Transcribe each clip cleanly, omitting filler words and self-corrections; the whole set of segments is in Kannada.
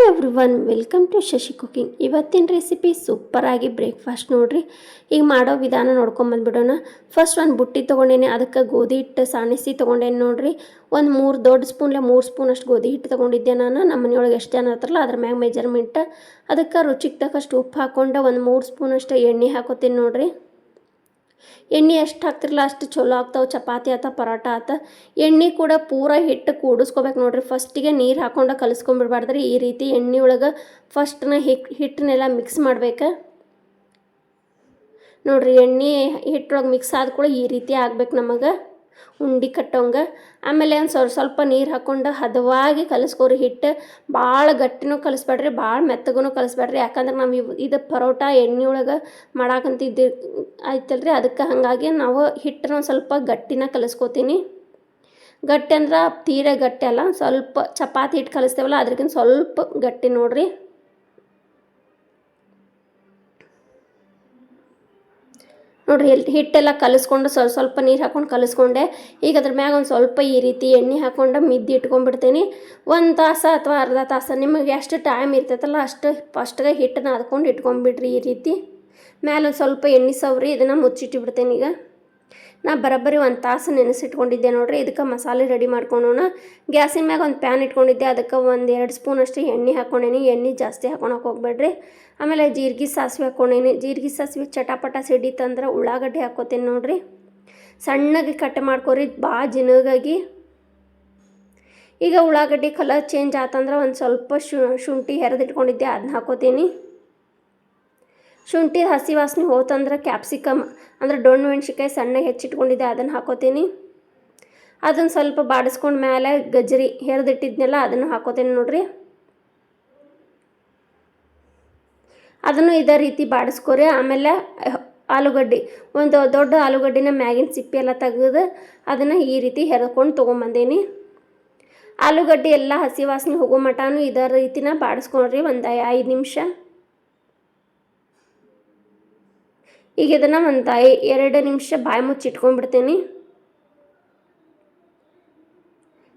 Everyone, welcome to Shashi cooking. ಇವತ್ತಿನ ರೆಸಿಪಿ ಸೂಪರಾಗಿ ಬ್ರೇಕ್ಫಾಸ್ಟ್ ನೋಡ್ರಿ. ಈಗ ಮಾಡೋ ವಿಧಾನ ನೋಡ್ಕೊಂಬಂದ್ಬಿಡೋಣ. ಫಸ್ಟ್ ಒಂದು ಬುಟ್ಟಿ ತೊಗೊಂಡೇನೆ, ಅದಕ್ಕೆ ಗೋಧಿ ಹಿಟ್ಟು ಸಾಣಿಸಿ ತೊಗೊಂಡೇನೆ ನೋಡ್ರಿ. ಒಂದು 3 ದೊಡ್ಡ ಸ್ಪೂನ್ಲೆ 3 ಸ್ಪೂನ್ ಅಷ್ಟು ಗೋಧಿ ಹಿಟ್ಟು ತೊಗೊಂಡಿದ್ದೆ ನಾನು. ನಮ್ಮ ಮನೆಯೊಳಗೆ ಎಷ್ಟು ಜನ ಇರ್ತಾರಲ್ಲ ಅದ್ರ ಮ್ಯಾಗ ಮೆಜರ್ಮೆಂಟ್. ಅದಕ್ಕೆ ರುಚಿಗೆ ತಕ್ಕಷ್ಟು ಉಪ್ಪು ಹಾಕ್ಕೊಂಡು ಒಂದು 3 ಸ್ಪೂನ್ ಅಷ್ಟು ಎಣ್ಣೆ ಹಾಕೋತೀನಿ ನೋಡ್ರಿ. ಎಣ್ಣೆ ಎಷ್ಟು ಹಾಕ್ತಿರಲ್ಲ ಅಷ್ಟು ಚಲೋ ಆಗ್ತಾವೆ ಚಪಾತಿ ಆತ ಪರೋಟ ಆತ. ಎಣ್ಣೆ ಕೂಡ ಪೂರ ಹಿಟ್ಟು ಕೂಡಿಸ್ಕೋಬೇಕು ನೋಡ್ರಿ. ಫಸ್ಟಿಗೆ ನೀರು ಹಾಕ್ಕೊಂಡು ಕಲಿಸ್ಕೊಂಡ್ಬಿಡ್ಬಾರ್ದ್ರಿ. ಈ ರೀತಿ ಎಣ್ಣೆ ಒಳಗೆ ಫಸ್ಟ್ನ ಹಿಟ್ಟನ್ನೆಲ್ಲ ಮಿಕ್ಸ್ ಮಾಡ್ಬೇಕು ನೋಡ್ರಿ. ಎಣ್ಣೆ ಹಿಟ್ಟೊಳಗೆ ಮಿಕ್ಸ್ ಆದ ಕೂಡ ಈ ರೀತಿ ಆಗ್ಬೇಕು ನಮಗೆ ಉಂಡೆ ಕಟ್ಟೋಂಗೆ. ಆಮೇಲೆ ಒಂದು ಸ್ವಲ್ಪ ನೀರು ಹಾಕ್ಕೊಂಡು ಹದವಾಗಿ ಕಲಿಸ್ಕೋರಿ. ಹಿಟ್ಟು ಭಾಳ ಗಟ್ಟಿನೂ ಕಲಿಸ್ಬೇಡ್ರಿ, ಭಾಳ ಮೆತ್ತಗೂ ಕಲಿಸ್ಬೇಡ್ರಿ. ಯಾಕಂದ್ರೆ ನಾವು ಇದು ಪರೋಟ ಎಣ್ಣೆ ಒಳಗೆ ಮಾಡಾಕಂತಿದ್ದು ಆಯ್ತಲ್ರಿ, ಅದಕ್ಕೆ ಹಾಗಾಗಿ ನಾವು ಹಿಟ್ಟನ್ನ ಸ್ವಲ್ಪ ಗಟ್ಟಿನ ಕಲಿಸ್ಕೋತೀನಿ. ಗಟ್ಟಿ ಅಂದ್ರೆ ತೀರಾ ಗಟ್ಟಿ ಅಲ್ಲ, ಸ್ವಲ್ಪ ಚಪಾತಿ ಹಿಟ್ಟು ಕಲಿಸ್ತೇವಲ್ಲ ಅದ್ರಕ್ಕಿಂತ ಸ್ವಲ್ಪ ಗಟ್ಟಿ ನೋಡ್ರಿ. ನೋಡ್ರಿ ಹಿಟ್ಟೆಲ್ಲ ಕಲಿಸ್ಕೊಂಡು ಸ್ವಲ್ಪ ನೀರು ಹಾಕ್ಕೊಂಡು ಕಲಿಸ್ಕೊಂಡೆ. ಈಗ ಅದ್ರ ಮ್ಯಾಗ ಒಂದು ಸ್ವಲ್ಪ ಈ ರೀತಿ ಎಣ್ಣೆ ಹಾಕ್ಕೊಂಡು ಮಿದ್ದಿ ಇಟ್ಕೊಂಡ್ಬಿಡ್ತೀನಿ. 1 ತಾಸು ಅಥವಾ ಅರ್ಧ ತಾಸು ನಿಮಗೆ ಎಷ್ಟು ಟೈಮ್ ಇರ್ತೈತಲ್ಲ ಅಷ್ಟು ಫಸ್ಟ್ಗೆ ಹಿಟ್ಟನ್ನ ಅದ್ಕೊಂಡು ಇಟ್ಕೊಂಡ್ಬಿಡ್ರಿ. ಈ ರೀತಿ ಮ್ಯಾಲೆ ಒಂದು ಸ್ವಲ್ಪ ಎಣ್ಣೆ ಸವರಿ ಇದನ್ನು ಮುಚ್ಚಿಟ್ಟಿಬಿಡ್ತೇನೆ. ಈಗ ನಾ ಬರೋಬ್ಬರಿ 1 ತಾಸು ನೆನೆಸಿಟ್ಕೊಂಡಿದ್ದೆ ನೋಡ್ರಿ. ಇದಕ್ಕೆ ಮಸಾಲೆ ರೆಡಿ ಮಾಡ್ಕೊಳ್ಳೋಣ. ಗ್ಯಾಸಿನ ಮ್ಯಾಗ ಒಂದು ಪ್ಯಾನ್ ಇಟ್ಕೊಂಡಿದ್ದೆ, ಅದಕ್ಕೆ 1-2 ಸ್ಪೂನ್ ಅಷ್ಟು ಎಣ್ಣೆ ಹಾಕ್ಕೊಂಡೇನಿ. ಎಣ್ಣೆ ಜಾಸ್ತಿ ಹಾಕೊಳಕ್ಕೆ ಹೋಗ್ಬೇಡ್ರಿ. ಆಮೇಲೆ ಜೀರಿಗೆ ಸಾಸಿವೆ ಹಾಕ್ಕೊಂಡೇನಿ. ಜೀರಿಗೆ ಸಾಸಿವೆ ಚಟಾಪಟ ಸಿಡಿತಂದ್ರೆ ಉಳ್ಳಾಗಡ್ಡಿ ಹಾಕ್ಕೋತೀನಿ ನೋಡ್ರಿ. ಸಣ್ಣಗೆ ಕಟ್ ಮಾಡ್ಕೊರಿ, ಭಾಳ ಜಿನಗಾಗಿ. ಈಗ ಉಳ್ಳಾಗಡ್ಡಿ ಕಲರ್ ಚೇಂಜ್ ಆತಂದ್ರೆ ಒಂದು ಸ್ವಲ್ಪ ಶುಂಠಿ ಹೆರೆದಿಟ್ಕೊಂಡಿದ್ದೆ, ಅದನ್ನ ಹಾಕ್ಕೋತೀನಿ. ಶುಂಠಿ ಹಸಿ ವಾಸನೆ ಹೋತಂದ್ರೆ ಕ್ಯಾಪ್ಸಿಕಮ್ ಅಂದ್ರೆ ಡೊಣ್ಣು ಮೆಣಸಿನ್ಕಾಯಿ ಸಣ್ಣಗೆ ಹೆಚ್ಚಿಟ್ಕೊಂಡಿದ್ದೆ, ಅದನ್ನು ಹಾಕೋತೀನಿ. ಅದನ್ನು ಸ್ವಲ್ಪ ಬಾಡಿಸ್ಕೊಂಡು ಮೇಲೆ ಗಜ್ಜರಿ ಹೆರೆದಿಟ್ಟಿದ್ನೆಲ್ಲ ಅದನ್ನು ಹಾಕೋತೀನಿ ನೋಡ್ರಿ. ಅದನ್ನು ಇದೇ ರೀತಿ ಬಾಡಿಸ್ಕೊರಿ. ಆಮೇಲೆ ಆಲೂಗಡ್ಡೆ, ಒಂದು ದೊಡ್ಡ ಆಲೂಗಡ್ಡಿನ ಮ್ಯಾಗಿನ ಸಿಪ್ಪೆ ಎಲ್ಲ ತೆಗೆದು ಅದನ್ನು ಈ ರೀತಿ ಹೆರ್ಕೊಂಡು ತೊಗೊಂಬಂದೇನಿ. ಆಲೂಗಡ್ಡೆ ಎಲ್ಲ ಹಸಿ ವಾಸನೆ ಹೋಗೋ ಮಟನೂ ಇದೇ ರೀತಿನ ಬಾಡಿಸ್ಕೊಳ್ರಿ ಒಂದು 5 ನಿಮಿಷ. ಈಗ ಇದನ್ನು ಒಂದು 2 ನಿಮಿಷ ಬಾಯಿ ಮುಚ್ಚಿಟ್ಕೊಂಡ್ಬಿಡ್ತೀನಿ.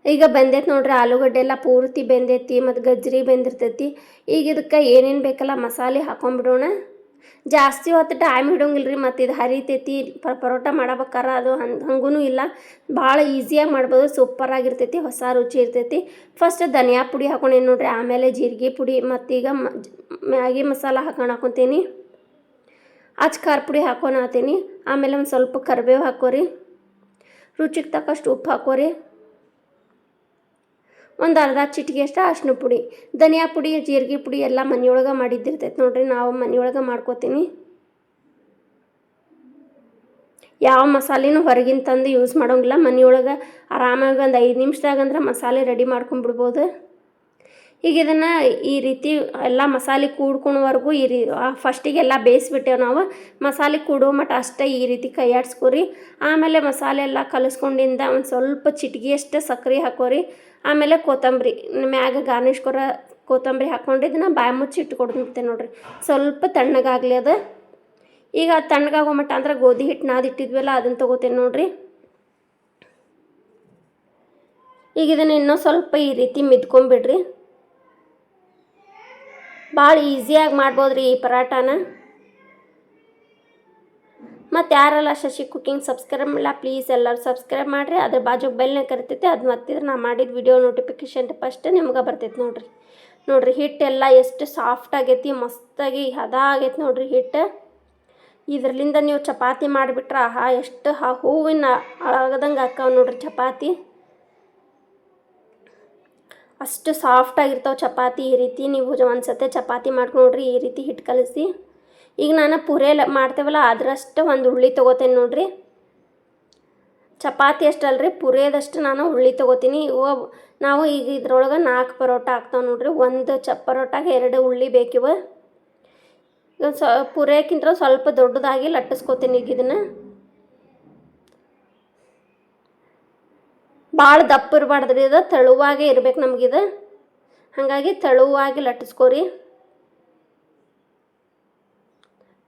ಈಗ ಬೆಂದೈತೆ ನೋಡ್ರಿ, ಆಲೂಗಡ್ಡೆ ಎಲ್ಲ ಪೂರ್ತಿ ಬೆಂದೈತಿ ಮತ್ತು ಗಜ್ಜರಿ ಬೆಂದಿರ್ತೈತಿ. ಈಗ ಇದಕ್ಕೆ ಏನೇನು ಬೇಕಲ್ಲ ಮಸಾಲೆ ಹಾಕೊಂಡ್ಬಿಡೋಣ. ಜಾಸ್ತಿ ಹೊತ್ತು ಟೈಮ್ ಹಿಡೋಂಗಿಲ್ಲ ರೀ, ಮತ್ತು ಇದು ಹರಿತೈತಿ. ಪರೋಟ ಮಾಡಬೇಕಾರೆ ಅದು ಹಂಗೂ ಇಲ್ಲ, ಭಾಳ ಈಸಿಯಾಗಿ ಮಾಡ್ಬೋದು, ಸೂಪರಾಗಿರ್ತೈತಿ, ಹೊಸ ರುಚಿ ಇರ್ತೈತಿ. ಫಸ್ಟ್ ಧನಿಯಾ ಪುಡಿ ಹಾಕೊಂಡೇನು ನೋಡ್ರಿ, ಆಮೇಲೆ ಜೀರಿಗೆ ಪುಡಿ, ಮತ್ತೀಗ ಮ್ಯಾಗಿ ಮಸಾಲ ಹಾಕ್ತೀನಿ. ಖಾರ ಪುಡಿ ಹಾಕ್ತೀನಿ. ಆಮೇಲೆ ಒಂದು ಸ್ವಲ್ಪ ಕರಿಬೇವು ಹಾಕೋರಿ. ರುಚಿಗೆ ತಕ್ಕಷ್ಟು ಉಪ್ಪು ಹಾಕೋರಿ. ಒಂದು ಅರ್ಧ ಚಿಟಿಕೆ ಅಷ್ಟು ಅರಿಶಿನ ಪುಡಿ. ಧನಿಯಾ ಪುಡಿ ಜೀರಿಗೆ ಪುಡಿ ಎಲ್ಲ ಮನೆಯೊಳಗೆ ಮಾಡಿದ್ದಿರ್ತೈತೆ ನೋಡ್ರಿ. ನಾವು ಮನೆಯೊಳಗೆ ಮಾಡ್ಕೋತೀನಿ. ಯಾವ ಮಸಾಲೆನೂ ಹೊರಗಿನ ತಂದು ಯೂಸ್ ಮಾಡೋಂಗಿಲ್ಲ. ಮನೆಯೊಳಗೆ ಆರಾಮಾಗಿ ಒಂದು 5 ನಿಮಿಷದಾಗಂದ್ರೆ ಮಸಾಲೆ ರೆಡಿ ಮಾಡ್ಕೊಂಡ್ಬಿಡ್ಬೋದು. ಈಗ ಇದನ್ನು ಈ ರೀತಿ ಎಲ್ಲ ಮಸಾಲೆ ಕೂಡ್ಕೊಳೋವರೆಗೂ ಫಸ್ಟಿಗೆಲ್ಲ ಬೇಯಿಸ್ಬಿಟ್ಟೇವೆ ನಾವು. ಮಸಾಲೆ ಕೂಡೋ ಮಟ್ಟ ಅಷ್ಟೇ ಈ ರೀತಿ ಕೈ ಆಡಿಸ್ಕೊರಿ. ಆಮೇಲೆ ಮಸಾಲೆ ಎಲ್ಲ ಕಲಿಸ್ಕೊಂಡಿಂದ ಒಂದು ಸ್ವಲ್ಪ ಚಿಟಿಗೆಯಷ್ಟು ಸಕ್ಕರೆ ಹಾಕೋರಿ. ಆಮೇಲೆ ಕೊತ್ತಂಬರಿ ಮ್ಯಾಗ ಗಾರ್ನಿಷ್ಕೊರ ಕೊತ್ತಂಬರಿ ಹಾಕ್ಕೊಂಡು ಇದನ್ನು ಬಾಯಿ ಮುಚ್ಚಿ ಇಟ್ಕೊಡ್ಬಿಡ್ತೇನೆ ನೋಡ್ರಿ. ಸ್ವಲ್ಪ ತಣ್ಣಗಾಗಲಿ ಅದು. ಈಗ ತಣ್ಣಗಾಗೋ ಮಟ್ಟ ಅಂದ್ರೆ ಗೋಧಿ ಹಿಟ್ಟು ನಾದಿಟ್ಟಿದ್ವಲ್ಲ ಅದನ್ನು ತೊಗೋತೇನೆ ನೋಡ್ರಿ. ಈಗ ಇದನ್ನು ಇನ್ನೂ ಸ್ವಲ್ಪ ಈ ರೀತಿ ಮಿದ್ಕೊಂಬಿಡ್ರಿ. ಭಾಳ ಈಸಿಯಾಗಿ ಮಾಡ್ಬೋದ್ರಿ ಈ ಪರಾಟಾನ. ಮತ್ತು ಯಾರೆಲ್ಲ ಶಶಿ ಕುಕಿಂಗ್ ಸಬ್ಸ್ಕ್ರೈಬ್ ಮಾಡಿಲ್ಲ ಪ್ಲೀಸ್ ಎಲ್ಲರೂ ಸಬ್ಸ್ಕ್ರೈಬ್ ಮಾಡಿರಿ. ಅದ್ರ ಬಾಜು ಬೆಲ್ನ ಕರಿತೈತೆ, ಅದು ಮತ್ತಿದ್ರೆ ನಾ ಮಾಡಿದ ವಿಡಿಯೋ ನೋಟಿಫಿಕೇಷನ್ ಫಸ್ಟ್ ನಿಮ್ಗೆ ಬರ್ತೈತೆ ನೋಡ್ರಿ. ಹಿಟ್ಟೆಲ್ಲ ಎಷ್ಟು ಸಾಫ್ಟ್ ಆಗೈತಿ, ಮಸ್ತಾಗಿ ಹದ ಆಗೈತೆ ನೋಡ್ರಿ ಹಿಟ್ಟು. ಇದರಲ್ಲಿಂದ ನೀವು ಚಪಾತಿ ಮಾಡಿಬಿಟ್ರೆ ಎಷ್ಟು ಹೂವಿನ ಆಗದಂಗೆ ಹಾಕಾವ ನೋಡ್ರಿ ಚಪಾತಿ. ಅಷ್ಟು ಸಾಫ್ಟಾಗಿರ್ತಾವೆ ಚಪಾತಿ. ಈ ರೀತಿ ನೀವು ಒಂದು ಸತಿ ಚಪಾತಿ ಮಾಡ್ಕೊಂಡ್ರಿ ಈ ರೀತಿ ಹಿಟ್ಟು ಕಲಿಸಿ. ಈಗ ನಾನು ಪುರೇ ಮಾಡ್ತೇವಲ್ಲ ಅದರಷ್ಟು ಒಂದು ಉಳ್ಳಿ ತೊಗೋತೇನೆ ನೋಡ್ರಿ. ಚಪಾತಿ ಅಷ್ಟಲ್ರಿ, ಪುರೇದಷ್ಟು ನಾನು ಉಳ್ಳಿ ತೊಗೋತೀನಿ. ನಾವು ಈಗ ಇದ್ರೊಳಗೆ 4 ಪರೋಟ ಆಗ್ತಾವೆ ನೋಡ್ರಿ. ಒಂದು ಪರೋಟಾಗೆ 2 ಉಳ್ಳಿ ಬೇಕಿವ. ಈಗ ಪುರೇಕ್ಕಿಂತ ಸ್ವಲ್ಪ ದೊಡ್ಡದಾಗಿ ಲಟ್ಟಿಸ್ಕೋತೀನಿ. ಈಗ ಇದನ್ನು ಭಾಳ ದಪ್ಪ ಇರಬಾರ್ದ್ರಿ, ಇದು ತೆಳುವಾಗೇ ಇರ್ಬೇಕು ನಮಗಿದು. ಹಾಗಾಗಿ ತೆಳುವಾಗಿ ಲಟ್ಟಿಸ್ಕೋರಿ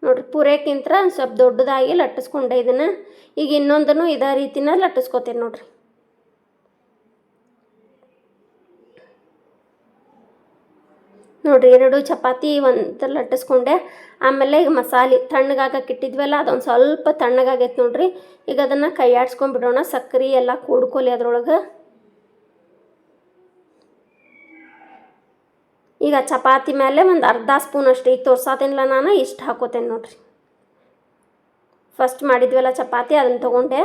ನೋಡ್ರಿ. ಪೂರೇಕ್ಕಿಂತ ಸ್ವಲ್ಪ ದೊಡ್ಡದಾಗಿ ಲಟ್ಟಿಸ್ಕೊಂಡೆ ಇದನ್ನು. ಈಗ ಇನ್ನೊಂದನ್ನು ಇದೇ ರೀತಿನ ಲಟ್ಟಿಸ್ಕೋತೀನಿ ನೋಡ್ರಿ. ನೋಡಿರಿ 2 ಚಪಾತಿ ಒಂದು ಲಟ್ಟಿಸ್ಕೊಂಡೆ. ಆಮೇಲೆ ಈಗ ಮಸಾಲೆ ತಣ್ಣಗಾಗಕ್ಕೆ ಇಟ್ಟಿದ್ವಲ್ಲ ಅದೊಂದು ಸ್ವಲ್ಪ ತಣ್ಣಗಾಗೈತೆ ನೋಡಿರಿ. ಈಗ ಅದನ್ನು ಕೈ ಆಡಿಸ್ಕೊಂಡ್ಬಿಡೋಣ. ಸಕ್ಕರೆ ಎಲ್ಲ ಕೂಡ್ಕೊಲಿ ಅದ್ರೊಳಗೆ. ಈಗ ಚಪಾತಿ ಮೇಲೆ ಒಂದು ಅರ್ಧ ಸ್ಪೂನ್ ಅಷ್ಟು, ಈಗ ತೋರ್ಸಾತೇನಿಲ್ಲ ನಾನು ಇಷ್ಟು ಹಾಕೋತೇನೆ ನೋಡಿರಿ. ಫಸ್ಟ್ ಮಾಡಿದ್ವಲ್ಲ ಚಪಾತಿ ಅದನ್ನು ತೊಗೊಂಡೆ.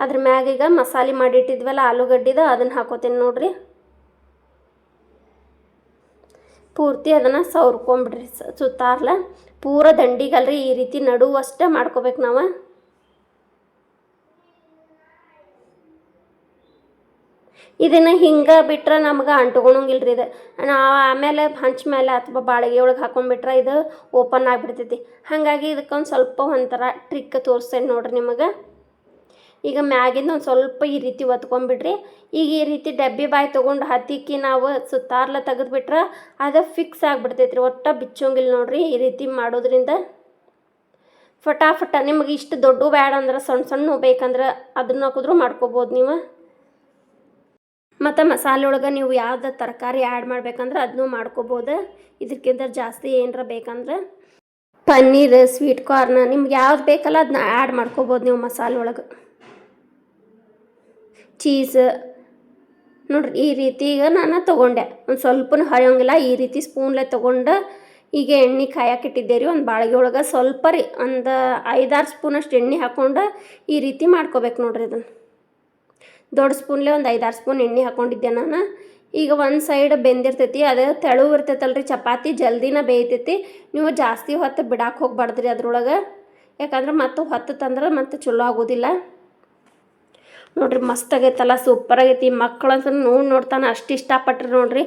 ಅದ್ರ ಮ್ಯಾಗ ಈಗ ಮಸಾಲೆ ಮಾಡಿಟ್ಟಿದ್ವಲ್ಲ ಆಲೂಗಡ್ಡಿದ ಅದನ್ನು ಹಾಕೋತೇನೆ ನೋಡಿರಿ. ಪೂರ್ತಿ ಅದನ್ನು ಸವ್ರ್ಕೊಂಬಿಡ್ರಿ ಸುತ್ತಾರ್ಲ. ಪೂರ ದಂಡಿಗಲ್ರಿ, ಈ ರೀತಿ ನಡುವಷ್ಟೇ ಮಾಡ್ಕೋಬೇಕು ನಾವು. ಇದನ್ನು ಹಿಂಗೆ ಬಿಟ್ರೆ ನಮ್ಗೆ ಅಂಟ್ಕೊಳಂಗಿಲ್ರಿ. ಇದು ನಾವು ಆಮೇಲೆ ಹಂಚ ಮೇಲೆ ಅಥವಾ ಬಾಳಿಗೆ ಒಳಗೆ ಹಾಕೊಂಡ್ಬಿಟ್ರೆ ಇದು ಓಪನ್ ಆಗಿಬಿಡ್ತೈತಿ. ಹಾಗಾಗಿ ಇದಕ್ಕೊಂದು ಸ್ವಲ್ಪ ಒಂಥರ ಟ್ರಿಕ್ ತೋರಿಸ್ತೇನೆ ನೋಡಿರಿ ನಿಮಗೆ. ಈಗ ಮ್ಯಾಗಿಂದ ಒಂದು ಸ್ವಲ್ಪ ಈ ರೀತಿ ಒತ್ಕೊಂಡ್ಬಿಡ್ರಿ. ಈಗ ಈ ರೀತಿ ಡಬ್ಬಿ ಬಾಯಿ ತೊಗೊಂಡು ಹತ್ತಿಕ್ಕಿ ನಾವು ಸುತ್ತಾರ್ಲ ತೆಗೆದುಬಿಟ್ರೆ ಅದು ಫಿಕ್ಸ್ ಆಗಿಬಿಡ್ತೈತ್ರಿ. ಒಟ್ಟು ಬಿಚ್ಚೋಂಗಿಲ್ಲ ನೋಡಿರಿ. ಈ ರೀತಿ ಮಾಡೋದ್ರಿಂದ ಫಟಾಫಟ ನಿಮಗೆ ಇಷ್ಟು ದೊಡ್ಡ ಬೇಡ ಅಂದ್ರೆ ಸಣ್ಣ ಸಣ್ಣ ಬೇಕಂದ್ರೆ ಅದನ್ನ ಹಾಕಿದ್ರೂ ಮಾಡ್ಕೋಬೋದು ನೀವು. ಮತ್ತು ಮಸಾಲೆ ಒಳಗೆ ನೀವು ಯಾವ್ದು ತರಕಾರಿ ಆ್ಯಡ್ ಮಾಡ್ಬೇಕಂದ್ರೆ ಅದನ್ನೂ ಮಾಡ್ಕೋಬೋದು. ಇದಕ್ಕಿಂತ ಜಾಸ್ತಿ ಏನರ ಬೇಕಂದ್ರೆ ಪನ್ನೀರ್, ಸ್ವೀಟ್ ಕಾರ್ನ್ ನಿಮ್ಗೆ ಯಾವ್ದು ಬೇಕಲ್ಲ ಅದನ್ನ ಆ್ಯಡ್ ಮಾಡ್ಕೋಬೋದು ನೀವು ಮಸಾಲೆ ಒಳಗೆ. ಚೀಸ್ ನೋಡ್ರಿ ಈ ರೀತಿ ಈಗ ನಾನು ತೊಗೊಂಡೆ. ಒಂದು ಸ್ವಲ್ಪನೂ ಹರಿಯೋಂಗಿಲ್ಲ. ಈ ರೀತಿ ಸ್ಪೂನ್ಲೆ ತೊಗೊಂಡು ಈಗ ಎಣ್ಣೆ ಕಾಯಕ್ಕಿಟ್ಟಿದ್ದೆ ರೀ ಒಂದು ಬಾಳಿಗೆ ಒಳಗೆ. ಸ್ವಲ್ಪ ರೀ ಒಂದು 5-6 ಸ್ಪೂನಷ್ಟು ಎಣ್ಣೆ ಹಾಕ್ಕೊಂಡು ಈ ರೀತಿ ಮಾಡ್ಕೋಬೇಕು ನೋಡ್ರಿ. ಅದನ್ನು ದೊಡ್ಡ ಸ್ಪೂನ್ಲೆ ಒಂದು 5-6 ಸ್ಪೂನ್ ಎಣ್ಣೆ ಹಾಕ್ಕೊಂಡಿದ್ದೆ ನಾನು. ಈಗ ಒಂದು ಸೈಡ್ ಬೆಂದಿರ್ತೈತಿ. ಅದು ತೆಳು ಇರ್ತೈತಲ್ರಿ ಚಪಾತಿ, ಜಲ್ದಿನ ಬೇಯ್ತೈತಿ. ನೀವು ಜಾಸ್ತಿ ಹೊತ್ತು ಬಿಡಾಕೆ ಹೋಗ್ಬಾರ್ದ್ರಿ ಅದ್ರೊಳಗೆ. ಯಾಕಂದ್ರೆ ಮತ್ತು ಹೊತ್ತು ತಂದ್ರೆ ಮತ್ತು ಚಲೋ ಆಗೋದಿಲ್ಲ. ನೋಡಿರಿ ಮಸ್ತ್ ಆಗೈತಲ್ಲ, ಸೂಪರ್ ಆಗೈತಿ. ಮಕ್ಕಳು ಅಂತ ನೋಡ್ತಾನೆ ಅಷ್ಟು ಇಷ್ಟಪಟ್ರಿ ನೋಡಿರಿ.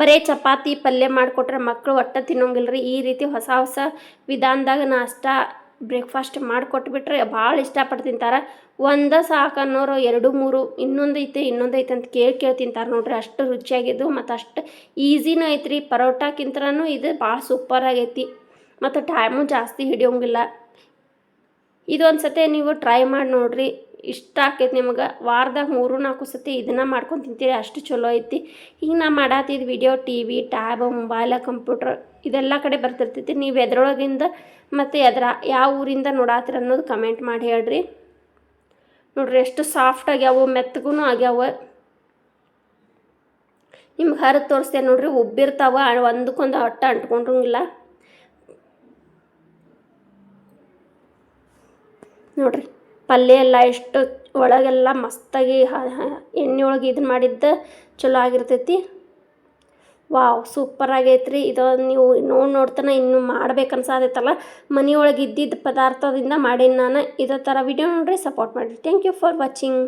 ಬರೀ ಚಪಾತಿ ಪಲ್ಯ ಮಾಡಿಕೊಟ್ರೆ ಮಕ್ಕಳು ಒಟ್ಟು ತಿನ್ನೋಂಗಿಲ್ರಿ. ಈ ರೀತಿ ಹೊಸ ಹೊಸ ವಿಧಾನದಾಗ ನಾಷ್ಟ ಬ್ರೇಕ್ಫಾಸ್ಟ್ ಮಾಡಿಕೊಟ್ಬಿಟ್ರೆ ಭಾಳ ಇಷ್ಟಪಟ್ಟು ತಿಂತಾರೆ. ಒಂದು ಸಾಕನ್ನೋರು 2-3 ಇನ್ನೊಂದೈತೆ ಅಂತ ಕೇಳಿ ತಿಂತಾರೆ ನೋಡ್ರಿ. ಅಷ್ಟು ರುಚಿಯಾಗಿದ್ದು ಮತ್ತು ಅಷ್ಟು ಈಸಿನೂ ಐತ್ರಿ. ಪರೋಟಾಕ್ಕಿಂತನೂ ಇದು ಭಾಳ ಸೂಪರ್ ಆಗೈತಿ ಮತ್ತು ಟೈಮು ಜಾಸ್ತಿ ಹಿಡಿಯೋಂಗಿಲ್ಲ. ಇದೊಂದು ಸತಿ ನೀವು ಟ್ರೈ ಮಾಡಿ ನೋಡಿರಿ, ಇಷ್ಟ ಆಕೈತಿ ನಿಮಗೆ. ವಾರದಾಗ 3-4 ಸತಿ ಇದನ್ನು ಮಾಡ್ಕೊಂಡು ತಿಂತೀರಿ, ಅಷ್ಟು ಚಲೋ ಐತಿ. ಈಗ ನಾ ಮಾಡತ್ತಿದ್ದು video TV, tab, mobile, computer ಇದೆಲ್ಲ ಕಡೆ ಬರ್ತಿರ್ತೈತಿ. ನೀವು ಎದ್ರೊಳಗಿಂದ ಮತ್ತು ಯಾವ ಊರಿಂದ ನೋಡಾತ್ತೀರ ಅನ್ನೋದು ಕಮೆಂಟ್ ಮಾಡಿ ಹೇಳ್ರಿ. ನೋಡ್ರಿ ಎಷ್ಟು ಸಾಫ್ಟ್ ಆಗ್ಯಾವು, ಮೆತ್ತಗೂ ಆಗ್ಯಾವ. ನಿಮ್ಗೆ ಹರಿದು ತೋರಿಸ್ತೇನೆ ನೋಡ್ರಿ. ಉಬ್ಬಿರ್ತಾವ, ಒಂದಕ್ಕೊಂದು ಹೊಟ್ಟೆ ಅಂಟ್ಕೊಂಡ್ರಂಗಿಲ್ಲ ನೋಡ್ರಿ. ಪಲ್ಯ ಎಲ್ಲ ಎಷ್ಟು ಒಳಗೆಲ್ಲ ಮಸ್ತಾಗಿ ಎಣ್ಣೆ ಒಳಗೆ ಇದನ್ನು ಮಾಡಿದ್ದು ಚಲೋ ಆಗಿರ್ತೈತಿ. ವಾವ್ ಸೂಪರ್ ಆಗೈತ್ರಿ. ಇದೊಂದು ನೀವು ನೋಡ್ತಾನೆ ಇನ್ನೂ ಮಾಡ್ಬೇಕನ್ಸಾದೈತಲ್ಲ. ಮನೆಯೊಳಗೆ ಇದ್ದಿದ್ದ ಪದಾರ್ಥದಿಂದ ಮಾಡೀನಿ ನಾನು. ಇದೇ ಥರ ವಿಡಿಯೋ ನೋಡ್ರಿ, ಸಪೋರ್ಟ್ ಮಾಡಿರಿ. Thank you for watching.